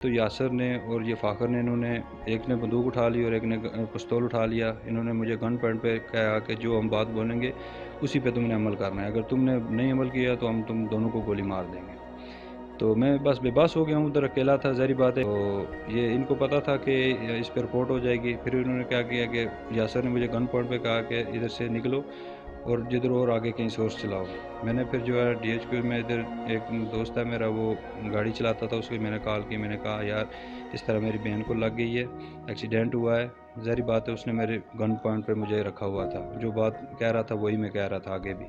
تو یاسر نے اور یہ فاخر نے انہوں نے ایک نے بندوق اٹھا لی اور ایک نے پستول اٹھا لیا. انہوں نے مجھے گن پوائنٹ پہ کہا کہ جو ہم بات بولیں گے اسی پہ تم نے عمل کرنا ہے, اگر تم نے نہیں عمل کیا تو ہم تم دونوں کو گولی مار دیں گے. تو میں بس بے بس ہو گیا ہوں, ادھر اکیلا تھا, ظاہری بات ہے. تو یہ ان کو پتہ تھا کہ اس پہ رپورٹ ہو جائے گی. پھر انہوں نے کیا کیا کہ یاسر نے مجھے گن پوائنٹ پہ کہا کہ ادھر سے نکلو اور جدھر اور آگے کہیں سورس چلاؤ. میں نے پھر جو ہے ڈی ایچ کیو میں ادھر ایک دوست ہے میرا, وہ گاڑی چلاتا تھا, اس کو میں نے کال کی. میں نے کہا یار اس طرح میری بہن کو لگ گئی ہے, ایکسیڈنٹ ہوا ہے. ظاہری بات ہے اس نے میرے گن پوائنٹ پہ مجھے رکھا ہوا تھا, جو بات کہہ رہا تھا وہی میں کہہ رہا تھا آگے بھی.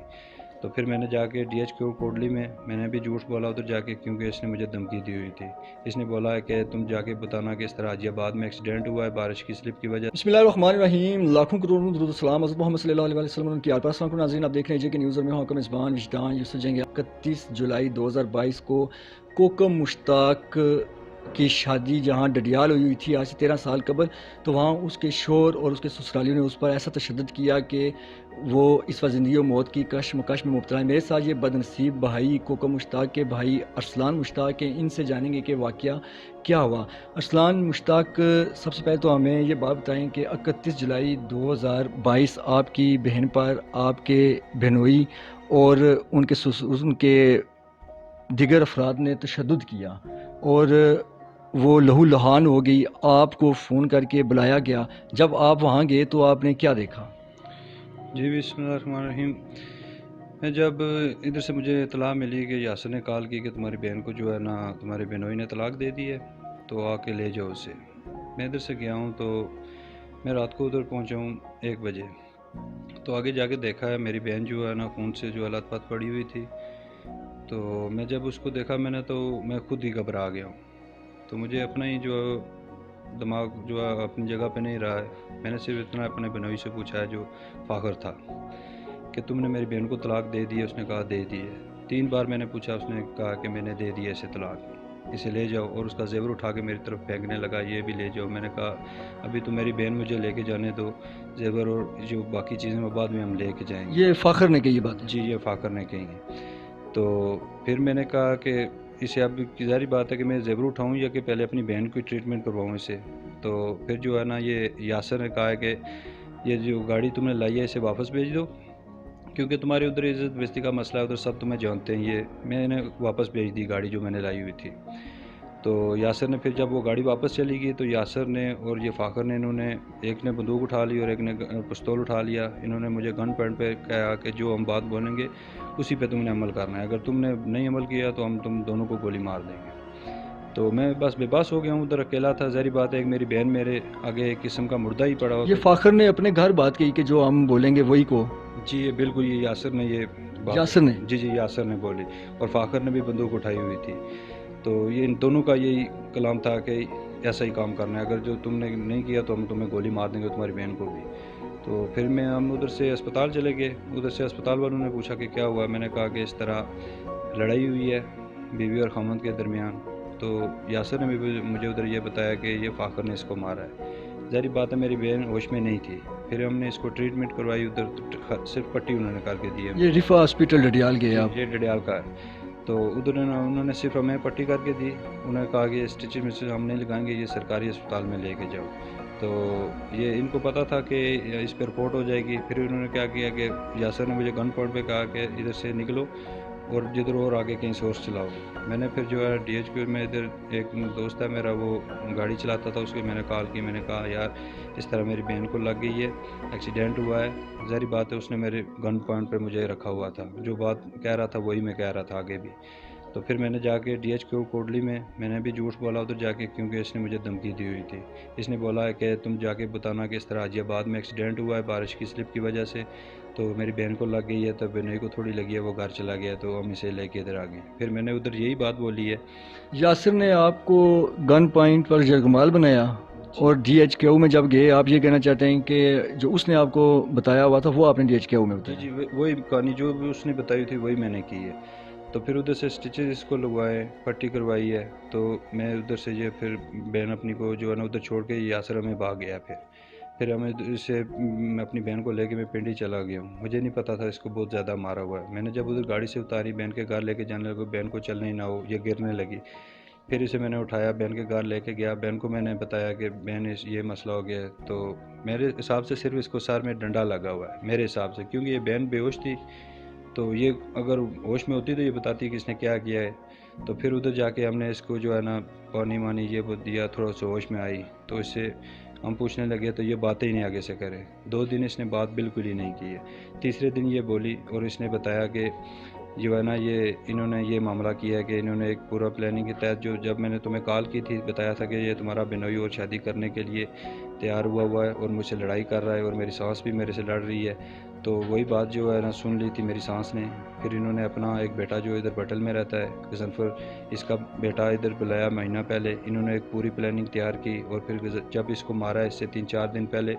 تو پھر میں نے جا کے ڈی ایچ کیو کوٹلی میں نے بھی جھوٹ بولا ادھر جا کے, کیونکہ اس نے مجھے دھمکی دی ہوئی تھی. اس نے بولا ہے کہ تم جا کے بتانا کہ اس طرح حاجی آباد میں ایکسیڈنٹ ہوا ہے بارش کی سلپ کی وجہ. بسم اللہ الرحمن الرحیم. لاکھوں کروڑوں درود السلام حضرت محمد صلی اللہ علیہ وسلم ان کی آل پر. السلام علیکم ناظرین, آپ دیکھ رہے ہیں کہ نیوز میں حکم زبان وجدان یوسف جنگ. 31 جولائی 2022 کو کوکم مشتاق کی شادی جہاں ڈڈیال ہوئی تھی آج سے 13 سال قبل, تو وہاں اس کے شوہر اور اس کے سسرالیوں نے اس پر ایسا تشدد کیا کہ وہ اس وقت زندگی و موت کی کشمکش میں مبتلا ہے. میرے ساتھ یہ بد نصیب بھائی کوکم مشتاق کے بھائی ارسلان مشتاق ہیں, ان سے جانیں گے کہ واقعہ کیا ہوا. ارسلان مشتاق, سب سے پہلے تو ہمیں یہ بات بتائیں کہ 31 جولائی 2022 آپ کی بہن پر آپ کے بہنوئی اور ان کے دیگر افراد نے تشدد کیا اور وہ لہو لہان ہو گئی. آپ کو فون کر کے بلایا گیا, جب آپ وہاں گئے تو آپ نے کیا دیکھا؟ جی بسم اللہ الرحمن الرحیم. میں جب ادھر سے مجھے اطلاع ملی کہ یاسر نے کال کی کہ تمہاری بہن کو جو ہے نا تمہارے بہنوئی نے طلاق دے دی ہے, تو آ کے لے جاؤ اسے. میں ادھر سے گیا ہوں, تو میں رات کو ادھر پہنچا ہوں 1 بجے. تو آگے جا کے دیکھا ہے میری بہن جو ہے نا خون سے جو لت پت پڑی ہوئی تھی. تو میں جب اس کو دیکھا میں خود ہی گھبرا گیا ہوں. تو مجھے اپنا ہی جو دماغ جو ہے اپنی جگہ پہ نہیں رہا ہے. میں نے صرف اتنا اپنے بہنوئی سے پوچھا ہے جو فاخر تھا کہ تم نے میری بہن کو طلاق دے دی ہے؟ اس نے کہا دے دی ہے. 3 بار میں نے پوچھا, اس نے کہا کہ میں نے دے دی ہے اسے طلاق, اسے لے جاؤ. اور اس کا زیور اٹھا کے میری طرف پھینکنے لگا, یہ بھی لے جاؤ. میں نے کہا ابھی تو میری بہن مجھے لے کے جانے دو, زیور اور جو باقی چیزیں وہ بعد میں ہم لے کے جائیں گے. یہ فاخر نے کہی بات ہے؟ جی یہ فاخر نے کہی ہے. تو پھر میں نے کہا کہ اسے اب ظاہری بات ہے کہ میں زیور اٹھاؤں یا کہ پہلے اپنی بہن کی ٹریٹمنٹ کرواؤں اسے. تو پھر جو ہے نا یہ یاسر نے کہا ہے کہ یہ جو گاڑی تم نے لائی ہے اسے واپس بھیج دو, کیونکہ تمہاری ادھر عزت بستی کا مسئلہ ہے, ادھر سب تمہیں جانتے ہیں. یہ میں نے واپس بھیج دی گاڑی جو میں نے لائی ہوئی تھی. تو یاسر نے پھر جب وہ گاڑی واپس چلی گئی تو یاسر نے اور یہ فاخر نے انہوں نے ایک نے بندوق اٹھا لی اور ایک نے پستول اٹھا لیا. انہوں نے مجھے گن پوائنٹ پہ کہا کہ جو ہم بات بولیں گے اسی پہ تم نے عمل کرنا ہے, اگر تم نے نہیں عمل کیا تو ہم تم دونوں کو گولی مار دیں گے. تو میں بس بے بس ہو گیا ہوں, ادھر اکیلا تھا. ظاہری بات ہے ایک میری بہن میرے آگے ایک قسم کا مردہ ہی پڑا ہو. یہ فاخر نے اپنے گھر بات کی کہ جو ہم بولیں گے وہی کو؟ جی یہ بالکل یہ یاسر نے یہ بات یاسر نے؟ جی یاسر نے بولی, اور فاخر نے بھی بندوق اٹھائی ہوئی تھی. تو یہ ان دونوں کا یہی کلام تھا کہ ایسا ہی کام کرنا ہے, اگر جو تم نے نہیں کیا تو ہم تمہیں گولی مار دیں گے, تمہاری بہن کو بھی. تو پھر ہم ادھر سے اسپتال چلے گئے. ادھر سے اسپتال والوں نے پوچھا کہ کیا ہوا. میں نے کہا کہ اس طرح لڑائی ہوئی ہے بیوی اور خاوند کے درمیان. تو یاسر نے بھی مجھے ادھر یہ بتایا کہ یہ فاخر نے اس کو مارا ہے. ظاہری بات ہے میری بہن ہوش میں نہیں تھی. پھر ہم نے اس کو ٹریٹمنٹ کروائی ادھر, صرف پٹی انہوں نے کر کے دی ہے. یہ رفا ہاسپٹل ڈڈیال گئے آپ؟ یہ ڈڈیال کا ہے. تو ادھر انہوں نے صرف ہمیں پٹی کر کے دی. انہوں نے کہا کہ اسٹیچز میں سے ہم نہیں لگائیں گے, یہ سرکاری اسپتال میں لے کے جاؤ. تو یہ ان کو پتہ تھا کہ اس پہ رپورٹ ہو جائے گی. پھر انہوں نے کیا کیا کہ یاسر نے مجھے گن پوائنٹ پہ کہا کہ ادھر سے نکلو اور جدھر اور آگے کہیں سورس چلاؤ. میں نے پھر جو ہے ڈی ایچ کیو میں ادھر ایک دوست ہے میرا, وہ گاڑی چلاتا تھا, اس کو میں نے کال کی. میں نے کہا یار اس طرح میری بہن کو لگ گئی ہے, ایکسیڈنٹ ہوا ہے. ظاہری بات ہے اس نے میرے گن پوائنٹ پہ مجھے رکھا ہوا تھا, جو بات کہہ رہا تھا وہی میں کہہ رہا تھا آگے بھی. تو پھر میں نے جا کے ڈی ایچ کیو کوٹلی میں نے بھی جھوٹ بولا ادھر جا کے, کیونکہ اس نے مجھے دھمکی دی ہوئی تھی. اس نے بولا ہے کہ تم جا کے بتانا کہ اس طرح حاجی آباد میں ایکسیڈنٹ ہوا ہے بارش کی سلپ کی وجہ سے, تو میری بہن کو لگ گئی ہے, تو بہنوئی کو تھوڑی لگی ہے, وہ گھر چلا گیا, تو ہم اسے لے کے ادھر آ گئے. پھر میں نے ادھر یہی بات بولی ہے. یاسر نے آپ کو گن پوائنٹ پر جرگمال بنایا, اور ڈی ایچ کیو میں جب گئے آپ یہ کہنا چاہتے ہیں کہ جو اس نے آپ کو بتایا ہوا تھا وہ آپ نے ڈی ایچ کیو میں بتایا؟ جی وہی کہانی جو بھی اس نے بتائی تھی وہی میں نے کی ہے. تو پھر ادھر سے اسٹیچز اس کو لگوائے, پٹی کروائی ہے. تو میں ادھر سے یہ پھر بہن اپنی کو جو ہے نا ادھر چھوڑ کے یاسر ہمیں بھاگ گیا. پھر ہمیں اسے اپنی بہن کو لے کے میں پنڈی چلا گیا ہوں. مجھے نہیں پتا تھا اس کو بہت زیادہ مارا ہوا ہے. میں نے جب ادھر گاڑی سے اتاری بہن کے گھر لے کے جانے لگا, بہن کو چلنے ہی نہ ہو, یہ گرنے لگی. پھر اسے میں نے اٹھایا بہن کے گھر لے کے گیا. بہن کو میں نے بتایا کہ بہن یہ مسئلہ ہو گیا ہے. تو میرے حساب سے صرف اس کو سر میں ڈنڈا لگا ہوا ہے میرے حساب سے, کیونکہ یہ بہن بے ہوش تھی. تو یہ اگر ہوش میں ہوتی تو یہ بتاتی کہ اس نے کیا کیا ہے. تو پھر ادھر جا کے ہم نے اس کو جو ہے نا پانی وانی یہ وہ دیا, تھوڑا سا ہوش میں آئی. تو اس سے ہم پوچھنے لگے تو یہ باتیں ہی نہیں آگے سے کرے. 2 دن اس نے بات بالکل ہی نہیں کی ہے. تیسرے دن یہ بولی اور اس نے بتایا کہ جو ہے نا یہ انہوں نے یہ معاملہ کیا ہے کہ انہوں نے ایک پورا پلاننگ کے تحت, جو جب میں نے تمہیں کال کی تھی بتایا تھا کہ یہ تمہارا بنوئی اور شادی کرنے کے لیے تیار ہوا ہے اور مجھ سے لڑائی کر رہا ہے اور میری سانس بھی میرے سے لڑ رہی ہے. تو وہی بات جو ہے نا سن لی تھی میری سانس نے. پھر انہوں نے اپنا ایک بیٹا جو ادھر بٹل میں رہتا ہے غضنفر, اس کا بیٹا ادھر بلایا مہینہ پہلے. انہوں نے ایک پوری پلاننگ تیار کی اور پھر جب اس کو مارا اس سے 3-4 دن پہلے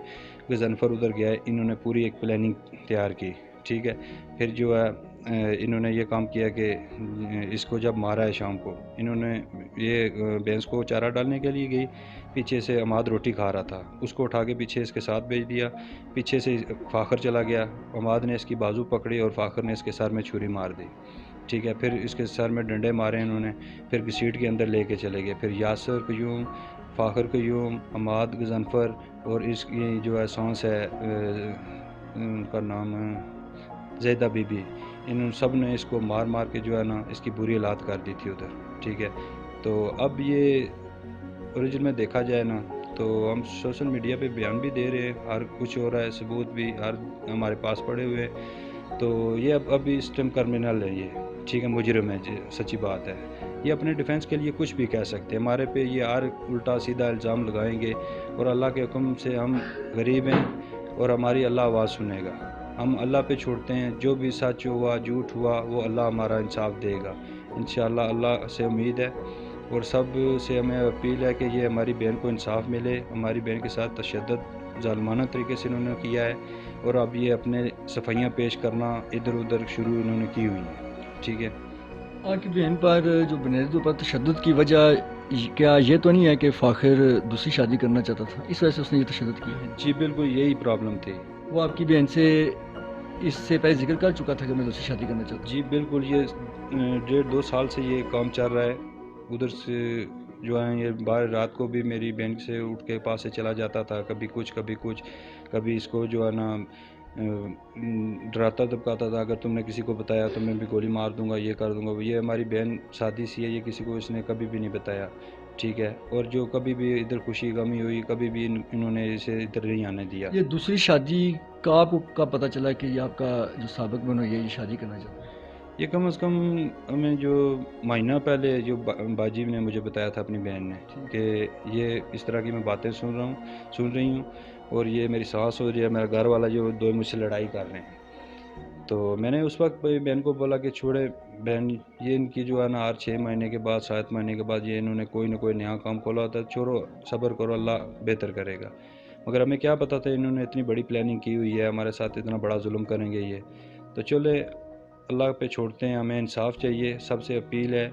غضنفر ادھر گیا ہے, انہوں نے پوری ایک پلاننگ تیار کی. ٹھیک ہے. پھر جو ہے انہوں نے یہ کام کیا کہ اس کو جب مارا ہے شام کو, انہوں نے یہ بھینس کو چارہ ڈالنے کے لیے گئی, پیچھے سے عماد روٹی کھا رہا تھا, اس کو اٹھا کے پیچھے اس کے ساتھ بھیج دیا. پیچھے سے فاخر چلا گیا, عماد نے اس کی بازو پکڑی اور فاخر نے اس کے سر میں چھری مار دی. ٹھیک ہے. پھر اس کے سر میں ڈنڈے مارے انہوں نے. پھر سیٹ کے اندر لے کے چلے گئے. پھر یاسر قیوم, فاخر قیوم, عماد غضنفر اور اس کی جو ہے سانس ہے ان کا نام زیدہ بی بی, ان سب نے اس کو مار مار کے جو ہے نا اس کی بری حالات کر دی تھی ادھر. ٹھیک ہے. تو اب یہ اوریجن میں دیکھا جائے نا تو ہم سوشل میڈیا پہ بیان بھی دے رہے ہیں, ہر کچھ ہو رہا ہے, ثبوت بھی ہر ہمارے پاس پڑے ہوئے. تو یہ ابھی اس ٹائم کرمنل ہے یہ. ٹھیک ہے. مجرم ہے, سچی بات ہے. یہ اپنے ڈیفینس کے لیے کچھ بھی کہہ سکتے ہیں. ہمارے پہ یہ ہر الٹا سیدھا الزام لگائیں گے اور اللہ کے حکم سے ہم غریب ہیں اور ہماری اللہ آواز سنے گا. ہم اللہ پہ چھوڑتے ہیں, جو بھی سچ ہوا جھوٹ ہوا وہ اللہ ہمارا انصاف دے گا انشاءاللہ. اللہ سے امید ہے اور سب سے ہمیں اپیل ہے کہ یہ ہماری بہن کو انصاف ملے. ہماری بہن کے ساتھ تشدد ظالمانہ طریقے سے انہوں نے کیا ہے اور اب یہ اپنے صفائیاں پیش کرنا ادھر ادھر شروع انہوں نے کی ہوئی ہیں. ٹھیک ہے. آپ کی بہن پر جو بنیادوں پر تشدد کی وجہ کیا یہ تو نہیں ہے کہ فاخر دوسری شادی کرنا چاہتا تھا, اس وجہ سے اس نے یہ تشدد کیا؟ جی بالکل یہی پرابلم تھی. وہ آپ کی بہن سے اس سے پہلے ذکر کر چکا تھا کہ میں دوسری شادی کرنا چاہتا ہوں؟ جی بالکل, یہ 1.5-2 سال سے یہ کام چل رہا ہے. ادھر سے جو ہے یہ باہر رات کو بھی میری بہن سے اٹھ کے پاس سے چلا جاتا تھا, کبھی کچھ کبھی اس کو جو ہے نا ڈراتا دبکاتا تھا, اگر تم نے کسی کو بتایا تو میں بھی گولی مار دوں گا, یہ کر دوں گا. یہ ہماری بہن سادی سی ہے, یہ کسی کو اس نے کبھی بھی نہیں بتایا. ٹھیک ہے. اور جو کبھی بھی ادھر خوشی غمی ہوئی کبھی بھی انہوں نے اسے ادھر نہیں آنے دیا. یہ دوسری شادی کا آپ کو کب پتہ چلا کہ یہ آپ کا جو سابق بنو یہ شادی کرنا چاہتا ہے؟ یہ کم از کم ہمیں جو مہینہ پہلے جو باجی نے مجھے بتایا تھا اپنی بہن نے کہ یہ اس طرح کی میں باتیں سن رہی ہوں اور یہ میری ساس ہو رہی ہے, میرا گھر والا جو دو مجھ سے لڑائی کر رہے ہیں. تو میں نے اس وقت بہن کو بولا کہ چھوڑے بہن, یہ ان کی جو ہے نا ہر 6 مہینے کے بعد 7 مہینے کے بعد یہ انہوں نے کوئی نہ کوئی نیا کام کھولا ہوتا ہے, چھوڑو صبر کرو, اللہ بہتر کرے گا. مگر ہمیں کیا پتہ تھا انہوں نے اتنی بڑی پلاننگ کی ہوئی ہے, ہمارے ساتھ اتنا بڑا ظلم کریں گے یہ. تو چلے اللہ پہ چھوڑتے ہیں, ہمیں انصاف چاہیے. سب سے اپیل ہے,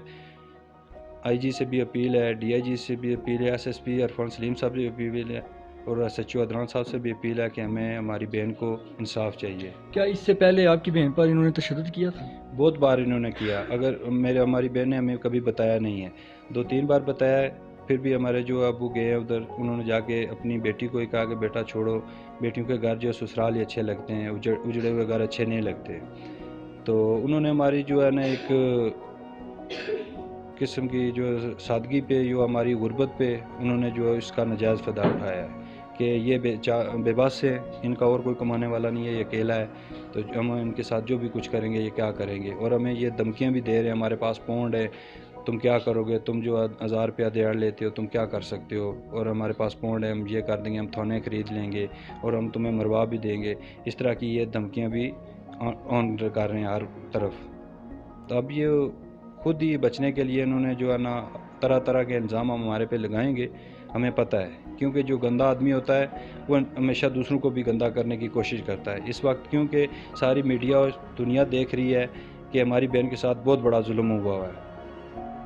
آئی جی سے بھی اپیل ہے, ڈی آئی جی سے بھی اپیل ہے, ایس ایس پی عرفان سلیم صاحب سے بھی اپیل ہے اور ایس ایچ او عدنان صاحب سے بھی اپیل ہے کہ ہمیں ہماری بہن کو انصاف چاہیے. کیا اس سے پہلے آپ کی بہن پر انہوں نے تشدد کیا تھا؟ بہت بار انہوں نے کیا. اگر ہماری بہن نے ہمیں کبھی بتایا نہیں ہے, 2-3 بار بتایا ہے. پھر بھی ہمارے جو ابو گئے ہیں ادھر, انہوں نے جا کے اپنی بیٹی کو ہی کہا کہ بیٹا چھوڑو, بیٹیوں کے گھر جو سسرال ہی اچھے لگتے ہیں, اجڑے ہوئے گھر اچھے نہیں لگتے. تو انہوں نے ہماری جو ہے نا ایک قسم کی جو سادگی پہ, جو ہماری غربت پہ انہوں نے جو اس کا ناجائز فائدہ اٹھایا ہے کہ یہ بے بس ہے, ان کا اور کوئی کمانے والا نہیں ہے, یہ اکیلا ہے, تو ہم ان کے ساتھ جو بھی کچھ کریں گے یہ کیا کریں گے. اور ہمیں یہ دھمکیاں بھی دے رہے ہیں, ہمارے پاس پونڈ ہے, تم کیا کرو گے, تم جو 1000 روپیہ دیڑ لیتے ہو تم کیا کر سکتے ہو, اور ہمارے پاس پونڈ ہے, ہم یہ کر دیں گے, ہم تھونے خرید لیں گے اور ہم تمہیں مروا بھی دیں گے. اس طرح کی یہ دھمکیاں بھی آن کر رہے ہیں ہر طرف. تو اب یہ خود ہی بچنے کے لیے انہوں نے جو ہے نا طرح طرح کے الزام ہمارے پہ لگائیں گے, ہمیں پتہ ہے. کیونکہ جو گندا آدمی ہوتا ہے وہ ہمیشہ دوسروں کو بھی گندا کرنے کی کوشش کرتا ہے. اس وقت کیونکہ ساری میڈیا اور دنیا دیکھ رہی ہے کہ ہماری بہن کے ساتھ بہت بڑا ظلم ہوا ہے,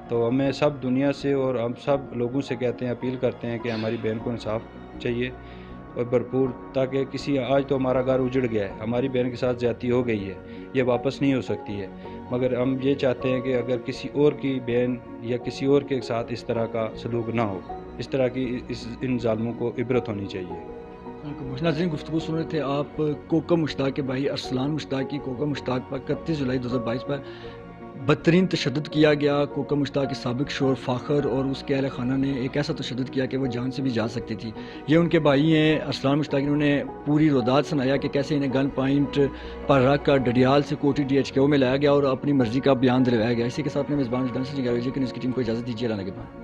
تو ہمیں سب دنیا سے اور ہم سب لوگوں سے کہتے ہیں, اپیل کرتے ہیں کہ ہماری بہن کو انصاف چاہیے اور بھرپور, تاکہ آج تو ہمارا گھر اجڑ گیا ہے, ہماری بہن کے ساتھ زیادتی ہو گئی ہے, یہ واپس نہیں ہو سکتی ہے. مگر ہم یہ چاہتے ہیں کہ اگر کسی اور کی بہن یا کسی اور کے ساتھ اس طرح کا سلوک نہ ہو، اس طرح کی ان ظالموں کو عبرت ہونی چاہیے۔ ناظرین، گفتگو سن رہے تھے آپ کوکم مشتاق کے بھائی ارسلان مشتاق کی۔ کوکم مشتاق پر 31 جولائی 2022 پر بدترین تشدد کیا گیا۔ کوکم مشتاق کے سابق شوہر فاخر اور اس کے اہل خانہ نے ایک ایسا تشدد کیا کہ وہ جان سے بھی جا سکتی تھی۔ یہ ان کے بھائی ہیں ارسلان مشتاق، انہوں نے پوری رودات سنایا کہ کیسے انہیں گن پوائنٹ پر رکھ کر ڈڈیال سے کوٹی DHQ میں لایا گیا اور اپنی مرضی کا بیان دلوایا گیا۔ اسی کے ساتھ میں میزبان وجدان سے نیوز کی ٹیم کو اجازت دیجیے۔ اللہ نگہبان۔